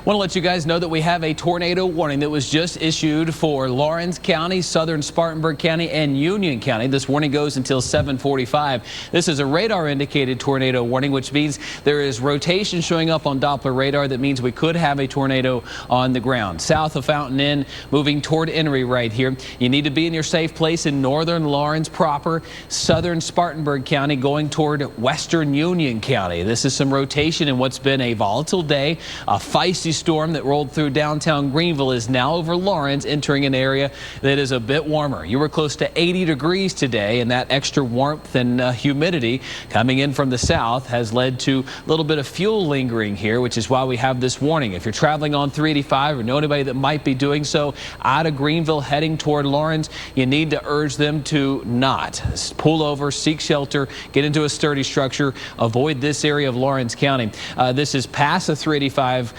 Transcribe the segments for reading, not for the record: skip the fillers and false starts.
Want to let you guys know that we have a tornado warning that was just issued for Lawrence County, southern Spartanburg County, and Union County. This warning goes until 7:45. This is a radar indicated tornado warning, which means there is rotation showing up on Doppler radar. That means we could have a tornado on the ground. South of Fountain Inn, moving toward Enoree right here. You need to be in your safe place in northern Lawrence proper, southern Spartanburg County, going toward western Union County. This is some rotation in what's been a volatile day. A feisty storm that rolled through downtown Greenville is now over Lawrence, entering an area that is a bit warmer. You were close to 80 degrees today, and that extra warmth and humidity coming in from the south has led to a little bit of fuel lingering here, which is why we have this warning. If you're traveling on 385 or know anybody that might be doing so out of Greenville heading toward Lawrence, you need to urge them to not pull over, seek shelter, get into a sturdy structure, avoid this area of Lawrence County. This is past the 385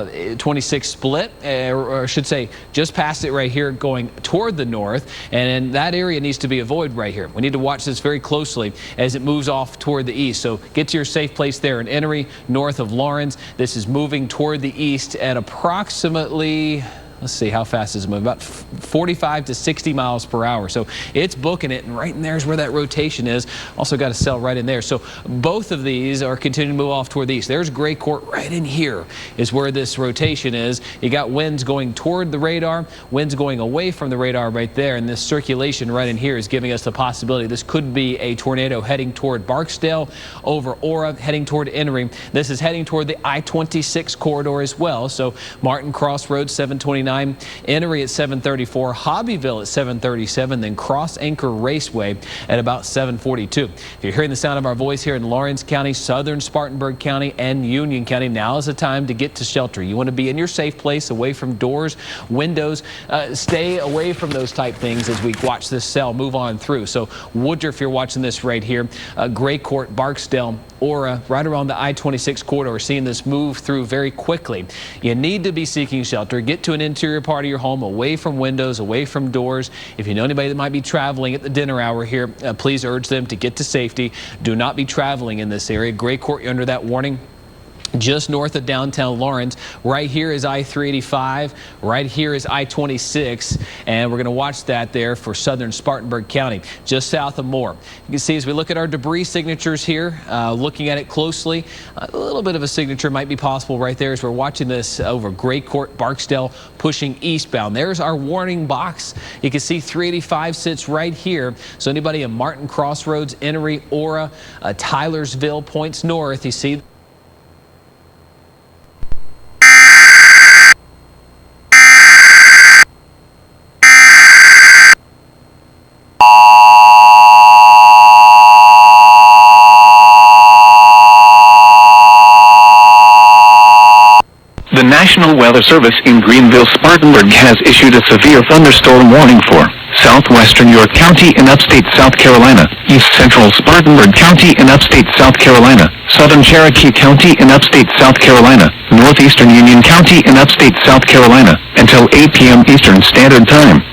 26 split, or I should say just past it right here going toward the north, and that area needs to be avoided right here. We need to watch this very closely as it moves off toward the east. So get to your safe place there in Enoree, north of Lawrence. This is moving toward the east at approximately, let's see, how fast is it moving? About 45 to 60 miles per hour. So it's booking it, and right in there is where that rotation is. Also got a cell right in there. So both of these are continuing to move off toward the east. There's Gray Court right in here is where this rotation is. You got winds going toward the radar, winds going away from the radar right there, and this circulation right in here is giving us the possibility this could be a tornado heading toward Barksdale, over Aura, heading toward Enoree. This is heading toward the I-26 corridor as well. So Martin Crossroads, 729. Enoree at 7:34, Hobbyville at 7:37, then Cross Anchor Raceway at about 7:42. If you're hearing the sound of our voice here in Lawrence County, southern Spartanburg County, and Union County, now is the time to get to shelter. You want to be in your safe place, away from doors, windows. Stay away from those type things as we watch this cell move on through. So Woodruff, you're watching this right here, Gray Court, Barksdale, Aura, right around the I-26 corridor, seeing this move through very quickly. You need to be seeking shelter. Get to an interior part of your home, away from windows, away from doors. If you know anybody that might be traveling at the dinner hour here, please urge them to get to safety. Do not be traveling in this area. Gray Court, you're under that warning. Just north of downtown Lawrence. Right here is I-385. Right here is I-26. And we're going to watch that there for southern Spartanburg County, just south of Moore. You can see as we look at our debris signatures here, looking at it closely, a little bit of a signature might be possible right there as we're watching this over Gray Court, Barksdale, pushing eastbound. There's our warning box. You can see 385 sits right here. So anybody in Martin Crossroads, Enoree, Aura, Tylersville, points north, you see The National Weather Service in Greenville-Spartanburg has issued a severe thunderstorm warning for southwestern York County in upstate South Carolina, east central Spartanburg County in upstate South Carolina, southern Cherokee County in upstate South Carolina, northeastern Union County in upstate South Carolina, until 8 p.m. Eastern Standard Time.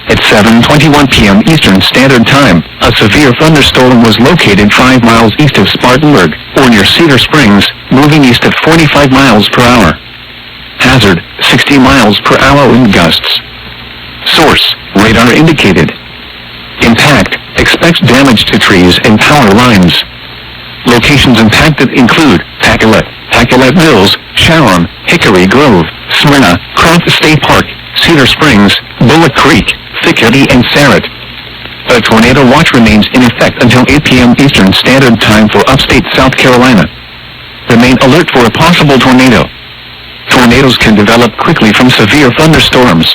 At 7:21 p.m. Eastern Standard Time, a severe thunderstorm was located 5 miles east of Spartanburg, or near Cedar Springs, moving east at 45 miles per hour. Hazard, 60 miles per hour wind gusts. Source, radar indicated. Impact, expects damage to trees and power lines. Locations impacted include Pacolet Mills, Sharon, Hickory Grove, Smyrna, Croft State Park, Cedar Springs, Bullock Creek, Thickety, and Sarrett. A tornado watch remains in effect until 8 p.m. Eastern Standard Time for upstate South Carolina. Remain alert for a possible tornado. Tornadoes can develop quickly from severe thunderstorms.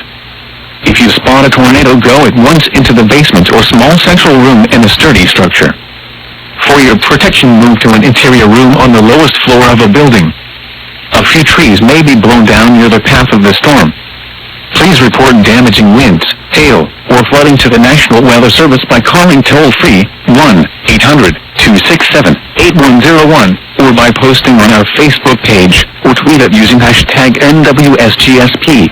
If you spot a tornado, go at once into the basement or small central room in a sturdy structure. For your protection, move to an interior room on the lowest floor of a building. A few trees may be blown down near the path of the storm. Please report damaging winds, hail, or flooding to the National Weather Service by calling toll-free 1-800-267-8101 or by posting on our Facebook page or tweet it using hashtag NWSGSP.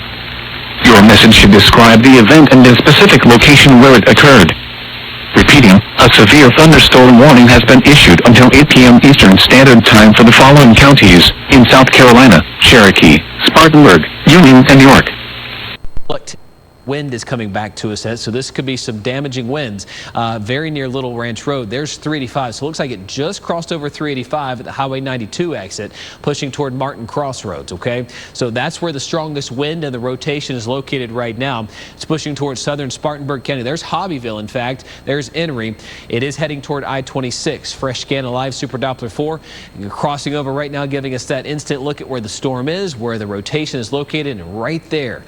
Your message should describe the event and the specific location where it occurred. Repeating, a severe thunderstorm warning has been issued until 8 p.m. Eastern Standard Time for the following counties in South Carolina: Cherokee, Spartanburg, Union, and York. Look, wind is coming back to us, so this could be some damaging winds very near Little Ranch Road. There's 385, so it looks like it just crossed over 385 at the Highway 92 exit, pushing toward Martin Crossroads, okay? So that's where the strongest wind and the rotation is located right now. It's pushing towards southern Spartanburg County. There's Hobbyville, in fact. There's Enoree. It is heading toward I-26. Fresh scan of live Super Doppler 4. Crossing over right now, giving us that instant look at where the storm is, where the rotation is located, and right there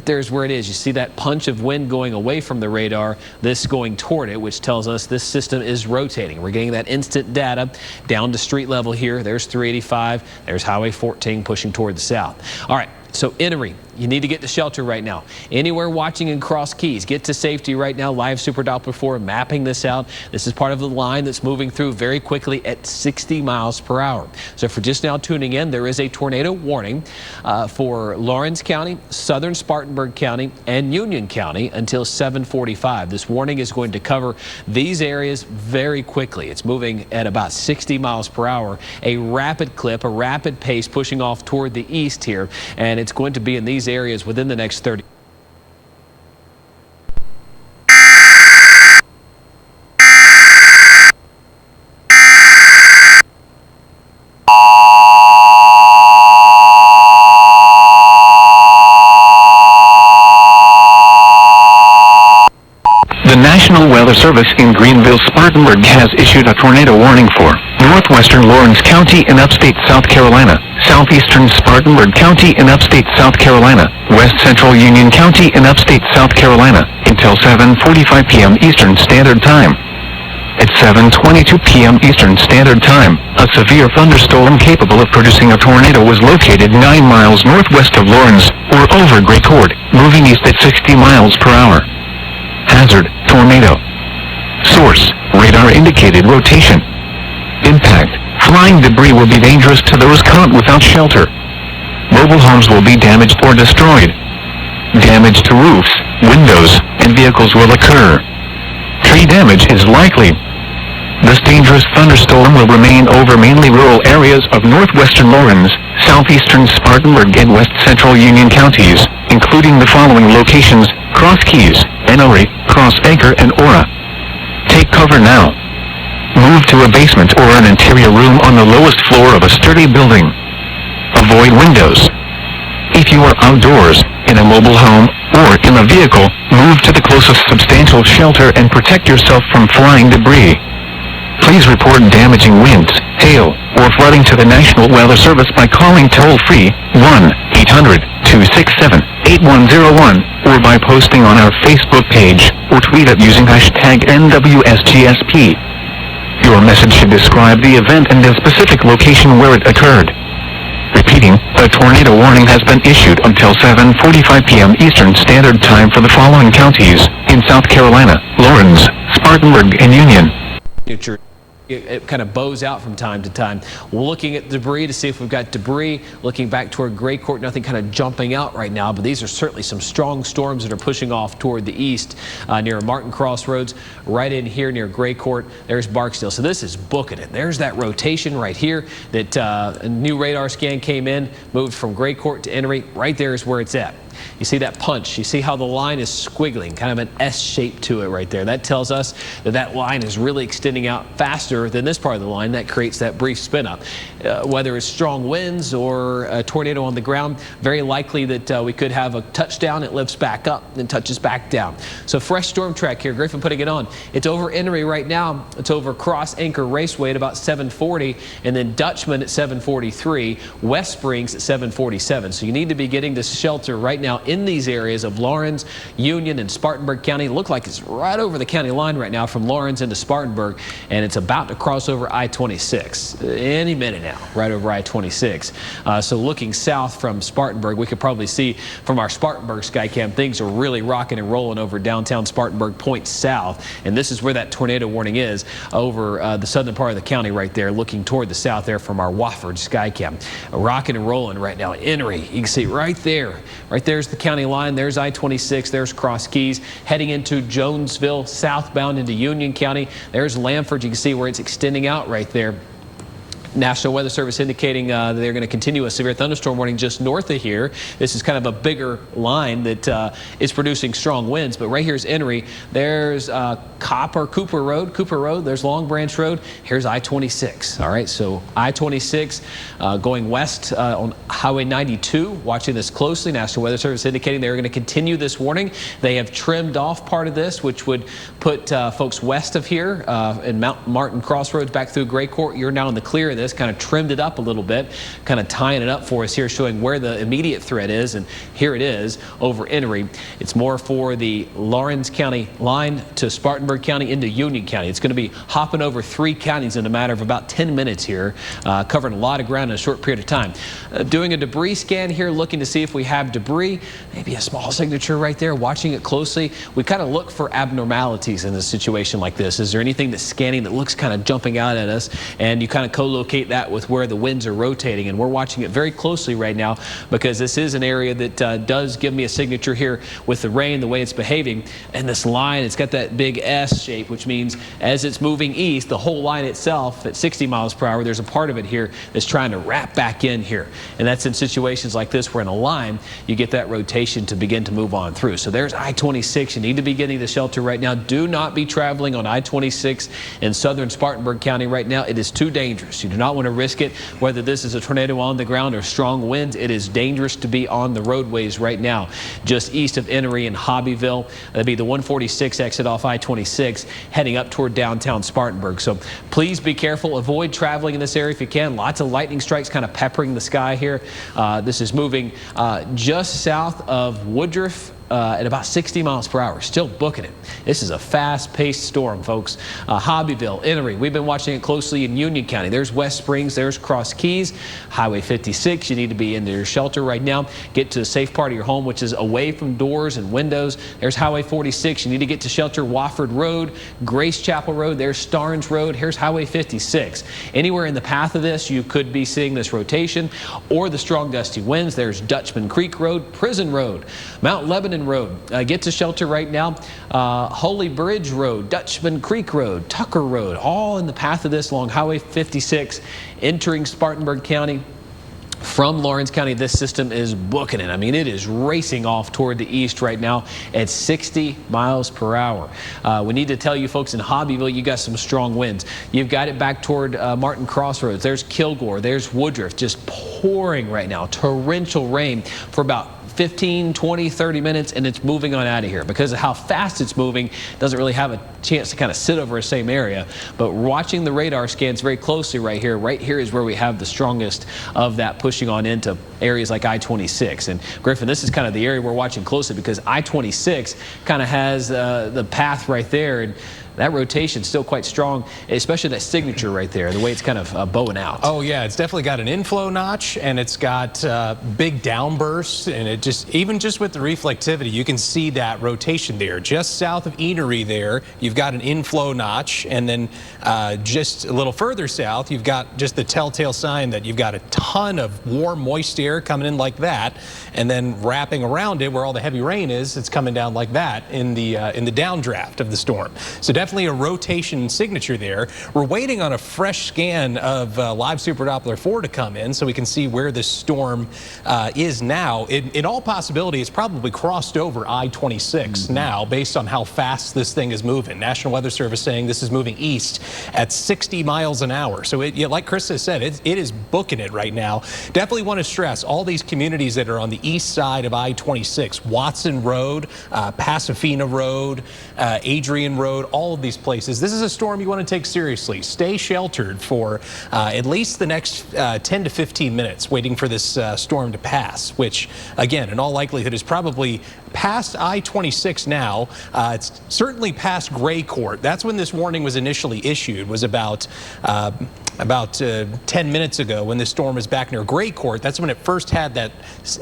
is where it is. You see that punch of wind going away from the radar, this going toward it, which tells us this system is rotating. We're getting that instant data down to street level here. There's 385. There's Highway 14 pushing toward the south. All right. So Enoree, you need to get to shelter right now. Anywhere watching in Cross Keys, get to safety right now. Live Super Doppler 4 mapping this out. This is part of the line that's moving through very quickly at 60 miles per hour. So for just now tuning in, there is a tornado warning for Lawrence County, southern Spartanburg County, and Union County until 7:45. This warning is going to cover these areas very quickly. It's moving at about 60 miles per hour, a rapid clip, a rapid pace pushing off toward the east here, and it's going to be in these areas within the next 30. The National Weather Service in Greenville-Spartanburg has issued a tornado warning for northwestern Lawrence County in upstate South Carolina, southeastern Spartanburg County in upstate South Carolina, west central Union County in upstate South Carolina, until 7:45 p.m. Eastern Standard Time. At 7:22 p.m. Eastern Standard Time, a severe thunderstorm capable of producing a tornado was located 9 miles northwest of Lawrence, or over Gray Court, moving east at 60 miles per hour. Hazard, tornado. Source, radar indicated rotation. Impact, flying debris will be dangerous to those caught without shelter. Mobile homes will be damaged or destroyed. Damage to roofs, windows, and vehicles will occur. Tree damage is likely. This dangerous thunderstorm will remain over mainly rural areas of northwestern Lawrence, southeastern Spartanburg, and west central Union counties, including the following locations: Cross Keys, Enoree, Cross Acre, and Aura. Take cover now. Move to a basement or an interior room on the lowest floor of a sturdy building. Avoid windows. If you are outdoors, in a mobile home, or in a vehicle, move to the closest substantial shelter and protect yourself from flying debris. Please report damaging winds, hail, or flooding to the National Weather Service by calling toll-free 1-800-267-8101 or by posting on our Facebook page or tweet it using hashtag NWSGSP. Your message should describe the event and the specific location where it occurred. Repeating, a tornado warning has been issued until 7:45 p.m. Eastern Standard Time for the following counties in South Carolina: Lawrence, Spartanburg, and Union. It kind of bows out from time to time. Looking at debris to see if we've got debris. Looking back toward Gray Court, nothing kind of jumping out right now, but these are certainly some strong storms that are pushing off toward the east near Martin Crossroads. Right in here near Gray Court, there's Barksdale. So this is booking it. There's that rotation right here that a new radar scan came in, moved from Gray Court to Enoree. Right there is where it's at. You see that punch. You see how the line is squiggling, kind of an S shape to it right there. That tells us that that line is really extending out faster than this part of the line. That creates that brief spin up. Whether it's strong winds or a tornado on the ground, very likely that we could have a touchdown. It lifts back up, then touches back down. So fresh storm track here. Griffin putting it on. It's over Enoree right now. It's over Cross Anchor Raceway at about 7:40, and then Dutchman at 7:43, West Springs at 7:47. So you need to be getting to shelter right now in these areas of Lawrence, Union, and Spartanburg County. Look like it's right over the county line right now from Lawrence into Spartanburg, and it's about to cross over I-26 any minute now, right over I-26. So looking south from Spartanburg, we could probably see from our Spartanburg Skycam, things are really rocking and rolling over downtown Spartanburg, point south, and this is where that tornado warning is, over the southern part of the county right there, looking toward the south there from our WYFF4's Skycam. Rocking and rolling right now. Enoree, you can see right there. Right there's the county line. There's I-26. There's Cross Keys. Heading into Jonesville, southbound into Union County. There's Lamford. You can see where it's extending out right there. National Weather Service indicating they're going to continue a severe thunderstorm warning just north of here. This is kind of a bigger line that is producing strong winds. But right here is Enoree. There's Cooper Road. There's Long Branch Road. Here's I-26. All right, so I-26 going west on Highway 92. Watching this closely. National Weather Service indicating they're going to continue this warning. They have trimmed off part of this, which would put folks west of here in Mount Martin Crossroads back through Gray Court. You're now in the clear of this, kind of trimmed it up a little bit, kind of tying it up for us here, showing where the immediate threat is. And here it is over Enoree. It's more for the Lawrence County line to Spartanburg County into Union County. It's going to be hopping over 3 counties in a matter of about 10 minutes here, covering a lot of ground in a short period of time. Doing a debris scan here, looking to see if we have debris, maybe a small signature right there, watching it closely. We kind of look for abnormalities in a situation like this. Is there anything that's scanning that looks kind of jumping out at us? And you kind of co-locate that with where the winds are rotating. And we're watching it very closely right now because this is an area that does give me a signature here with the rain, the way it's behaving. And this line, it's got that big S shape, which means as it's moving east, the whole line itself at 60 miles per hour, there's a part of it here that's trying to wrap back in here. And that's in situations like this where in a line, you get that rotation to begin to move on through. So there's I-26. You need to be getting to shelter right now. Do not be traveling on I-26 in southern Spartanburg County right now. It is too dangerous. You do not want to risk it. Whether this is a tornado on the ground or strong winds, it is dangerous to be on the roadways right now. Just east of Enoree and Hobbyville, that'd be the 146 exit off I-26 heading up toward downtown Spartanburg. So please be careful. Avoid traveling in this area if you can. Lots of lightning strikes kind of peppering the sky here. This is moving just south of Woodruff at about 60 miles per hour. Still booking it. This is a fast-paced storm, folks. Hobbyville, Enoree, we've been watching it closely in Union County. There's West Springs, there's Cross Keys, Highway 56. You need to be into your shelter right now. Get to a safe part of your home, which is away from doors and windows. There's Highway 46. You need to get to shelter. Wofford Road, Grace Chapel Road, there's Starnes Road. Here's Highway 56. Anywhere in the path of this, you could be seeing this rotation or the strong gusty winds. There's Dutchman Creek Road, Prison Road, Mount Lebanon Road. Get to shelter right now. Holy Bridge Road, Dutchman Creek Road, Tucker Road, all in the path of this along Highway 56, entering Spartanburg County. From Lawrence County, this system is booking it. I mean, it is racing off toward the east right now at 60 miles per hour. We need to tell you folks in Hobbyville, you got some strong winds. You've got it back toward Martin Crossroads. There's Kilgore. There's Woodruff. Just pouring right now. Torrential rain for about 15, 20, 30 minutes, and it's moving on out of here. Because of how fast it's moving, it doesn't really have a chance to kind of sit over the same area. But watching the radar scans very closely right here is where we have the strongest of that pushing on into areas like I-26. And Griffin, this is kind of the area we're watching closely because I-26 kind of has the path right there. And that rotation is still quite strong, especially that signature right there, the way it's kind of bowing out. Oh, yeah, it's definitely got an inflow notch, and it's got big downbursts, and it just, even just with the reflectivity, you can see that rotation there. Just south of Enoree there, you've got an inflow notch, and then just a little further south, you've got just the telltale sign that you've got a ton of warm, moist air coming in like that, and then wrapping around it where all the heavy rain is, it's coming down like that in the downdraft of the storm. So definitely a rotation signature there. We're waiting on a fresh scan of live Super Doppler 4 to come in so we can see where this storm is now. In all possibility, it's probably crossed over I-26 now based on how fast this thing is moving. National Weather Service saying this is moving east at 60 miles an hour. So like Chris has said, it is booking it right now. Definitely want to stress all these communities that are on the east side of I-26, Watson Road, Pasafina Road, Adrian Road, all of these places. This is a storm you want to take seriously. Stay sheltered for at least the next 10 to 15 minutes waiting for this storm to pass, which again in all likelihood is probably past I-26 now. It's certainly past Gray Court. That's when this warning was initially issued, was about 10 minutes ago when this storm was back near Gray Court. That's when it first had that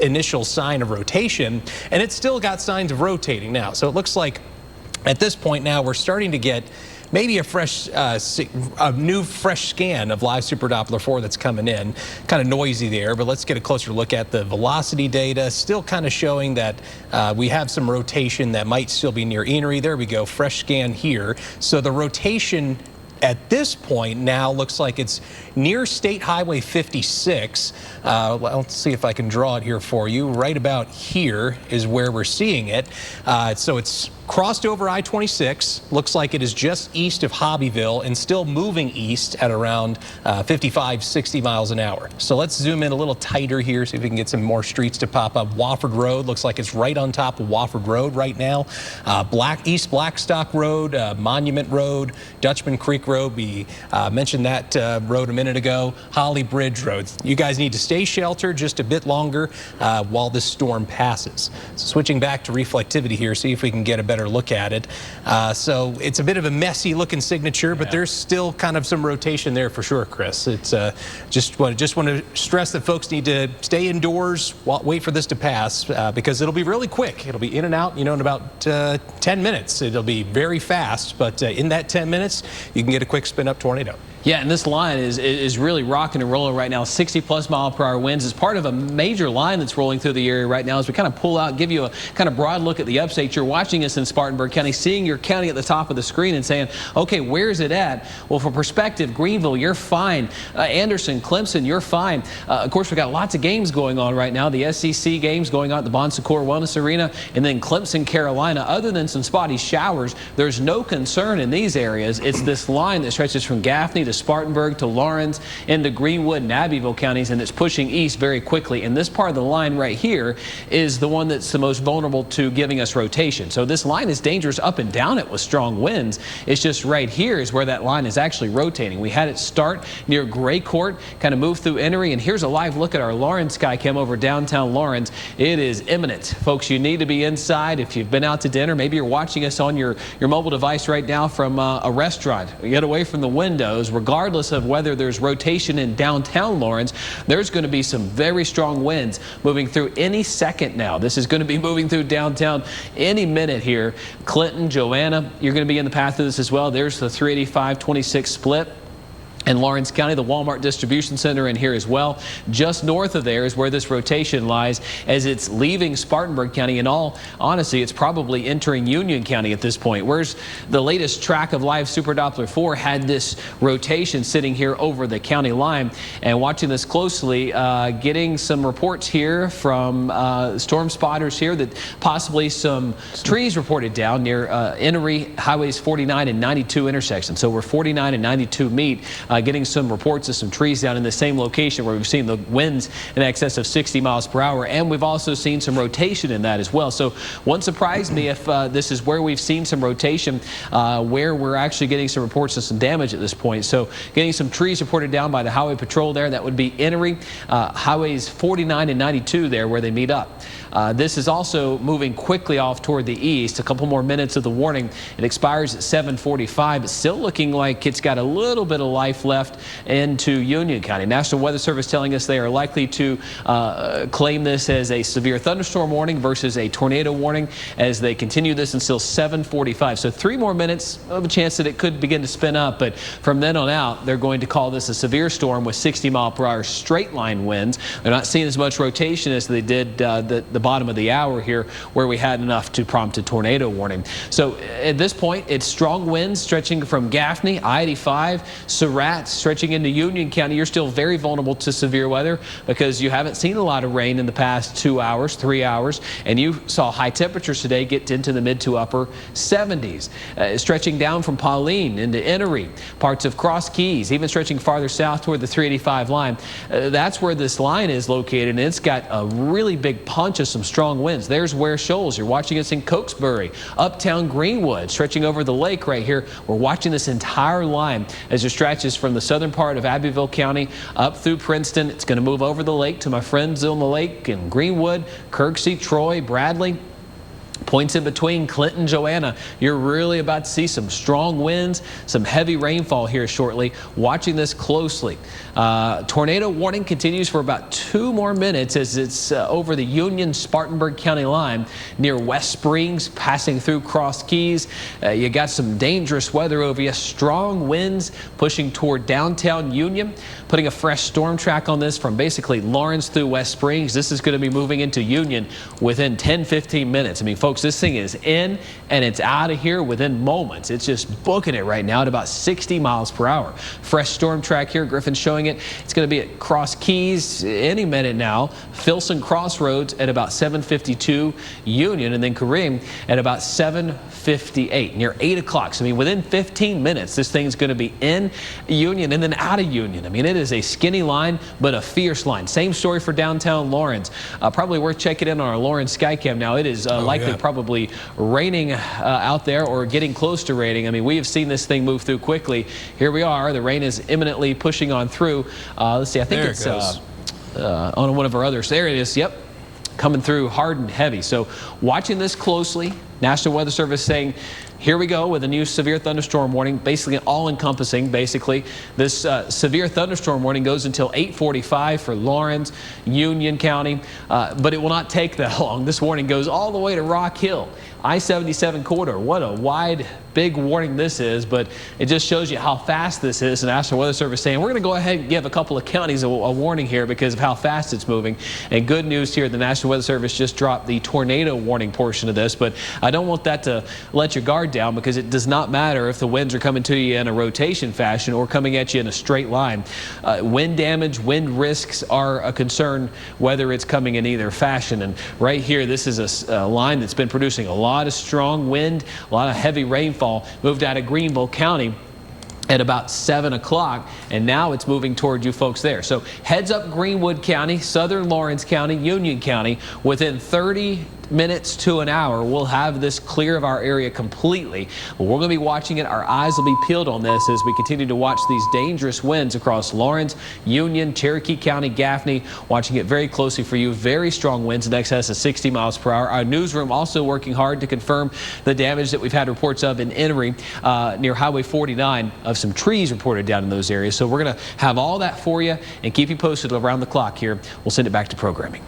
initial sign of rotation, and it's still got signs of rotating now. So it looks like at this point now we're starting to get maybe a new fresh scan of live Super Doppler 4 that's coming in. Kind of noisy there, but let's get a closer look at the velocity data. Still kind of showing that we have some rotation that might still be near Enoree. There we go, fresh scan here. So the rotation at this point now looks like it's near State Highway 56. Let's see if I can draw it here for you. Right about here is where we're seeing it. So it's crossed over I-26. Looks like it is just east of Hobbyville and still moving east at around 55, 60 miles an hour. So let's zoom in a little tighter here, see if we can get some more streets to pop up. Wofford Road looks like it's right on top of Wofford Road right now. East Blackstock Road, Monument Road, Dutchman Creek Road. We mentioned that road a minute ago. Holly Bridge Road. You guys need to stay sheltered just a bit longer while this storm passes. So switching back to reflectivity here, see if we can get a better look at it. So it's a bit of a messy looking signature, but there's still kind of some rotation there for sure, Chris. It's just want to stress that folks need to stay indoors, wait for this to pass, because it'll be really quick. It'll be in and out, in about 10 minutes. It'll be very fast, but in that 10 minutes, you can get a quick spin up tornado. Yeah, and this line is really rocking and rolling right now. 60+ mile-per-hour winds is part of a major line that's rolling through the area right now. As we kind of pull out, give you a kind of broad look at the upstate. You're watching us in Spartanburg County, seeing your county at the top of the screen and saying, okay, where's it at? Well, for perspective, Greenville, you're fine. Anderson, Clemson, you're fine. Of course, we've got lots of games going on right now. The SEC games going on at the Bon Secours Wellness Arena, and then Clemson, Carolina. Other than some spotty showers, there's no concern in these areas. It's this line that stretches from Gaffney to Spartanburg to Lawrence into Greenwood and Abbeville counties, and it's pushing east very quickly. And this part of the line right here is the one that's the most vulnerable to giving us rotation. So this line is dangerous up and down it with strong winds. It's just right here is where that line is actually rotating. We had it start near Gray Court, kind of move through Enoree, and here's a live look at our Lawrence Skycam over downtown Lawrence. It is imminent. Folks, you need to be inside. If you've been out to dinner, maybe you're watching us on your mobile device right now from a restaurant. Get away from the windows. Regardless of whether there's rotation in downtown Lawrence, there's going to be some very strong winds moving through any second now. This is going to be moving through downtown any minute here. Clinton, Joanna, you're going to be in the path of this as well. There's the 385-26 split. In Lawrence County, the Walmart Distribution Center in here as well. Just north of there is where this rotation lies as it's leaving Spartanburg County. In all honesty, it's probably entering Union County at this point. Whereas the latest track of live Super Doppler 4 had this rotation sitting here over the county line. And watching this closely, getting some reports here from storm spotters here that possibly some trees reported down near Enoree Highways 49 and 92 intersection. So where 49 and 92 meet, getting some reports of some trees down in the same location where we've seen the winds in excess of 60 miles per hour, and we've also seen some rotation in that as well. So wouldn't surprise me if this is where we've seen some rotation, where we're actually getting some reports of some damage at this point. So getting some trees reported down by the Highway Patrol there. That would be Enoree, Highways 49 and 92 there where they meet up. This is also moving quickly off toward the east. A couple more minutes of the warning. It expires at 7:45. It's still looking like it's got a little bit of life left into Union County. National Weather Service telling us they are likely to claim this as a severe thunderstorm warning versus a tornado warning as they continue this until 7:45. So 3 more minutes of a chance that it could begin to spin up, but from then on out, they're going to call this a severe storm with 60-mile-per-hour straight line winds. They're not seeing as much rotation as they did the bottom of the hour here where we had enough to prompt a tornado warning. So at this point, it's strong winds stretching from Gaffney, I-85, Surratt, stretching into Union County. You're still very vulnerable to severe weather because you haven't seen a lot of rain in the past 2 hours, 3 hours, and you saw high temperatures today get into the mid to upper 70s. Stretching down from Pauline into Enoree, parts of Cross Keys, even stretching farther south toward the 385 line. That's where this line is located, and it's got a really big punch of some strong winds. There's Ware Shoals. You're watching us in Cokesbury, uptown Greenwood, stretching over the lake right here. We're watching this entire line as it stretches from the southern part of Abbeville County up through Princeton. It's going to move over the lake to my friends on the lake in Greenwood, Kirksey, Troy, Bradley. Points in between Clinton, Joanna. You're really about to see some strong winds, some heavy rainfall here shortly. Watching this closely. Tornado warning continues for about 2 more minutes as it's over the Union-Spartanburg County line near West Springs, passing through Cross Keys. You got some dangerous weather over you. Strong winds pushing toward downtown Union, putting a fresh storm track on this from basically Lawrence through West Springs. This is going to be moving into Union within 10-15 minutes. I mean, folks, folks, this thing is in and it's out of here within moments. It's just booking it right now at about 60 miles per hour. Fresh storm track here. Griffin's showing it. It's going to be at Cross Keys any minute now. Filson Crossroads at about 7:52. Union, and then Kareem at about 7:58, near 8 o'clock. So, I mean, within 15 minutes, this thing's going to be in Union and then out of Union. I mean, it is a skinny line, but a fierce line. Same story for downtown Lawrence. Probably worth checking in on our Lawrence Skycam now. It is likely probably raining out there or getting close to raining. I mean, we have seen this thing move through quickly. Here we are. The rain is imminently pushing on through. Let's see. I think it's on one of our others. There it is. Yep. Coming through hard and heavy. So watching this closely. National Weather Service saying, here we go with a new severe thunderstorm warning, basically all-encompassing. Basically, this severe thunderstorm warning goes until 8:45 for Lawrence, Union County, but it will not take that long. This warning goes all the way to Rock Hill, I-77 corridor. What a wide, big warning this is, but it just shows you how fast this is. The National Weather Service saying, we're going to go ahead and give a couple of counties a warning here because of how fast it's moving. And good news here, the National Weather Service just dropped the tornado warning portion of this, but I don't want that to let your guard down because it does not matter if the winds are coming to you in a rotation fashion or coming at you in a straight line. Wind damage, wind risks are a concern whether it's coming in either fashion. And right here, this is a line that's been producing a lot of strong wind, a lot of heavy rainfall, moved out of Greenville County at about 7 o'clock, and now it's moving toward you folks there. So heads up Greenwood County, southern Lawrence County, Union County. Within 30 minutes to an hour, we'll have this clear of our area completely. We're going to be watching it. Our eyes will be peeled on this as we continue to watch these dangerous winds across Lawrence, Union, Cherokee County, Gaffney. Watching it very closely for you. Very strong winds in excess of 60 miles per hour. Our newsroom also working hard to confirm the damage that we've had reports of in Enoree near Highway 49 of some trees reported down in those areas. So we're going to have all that for you and keep you posted around the clock here. We'll send it back to programming.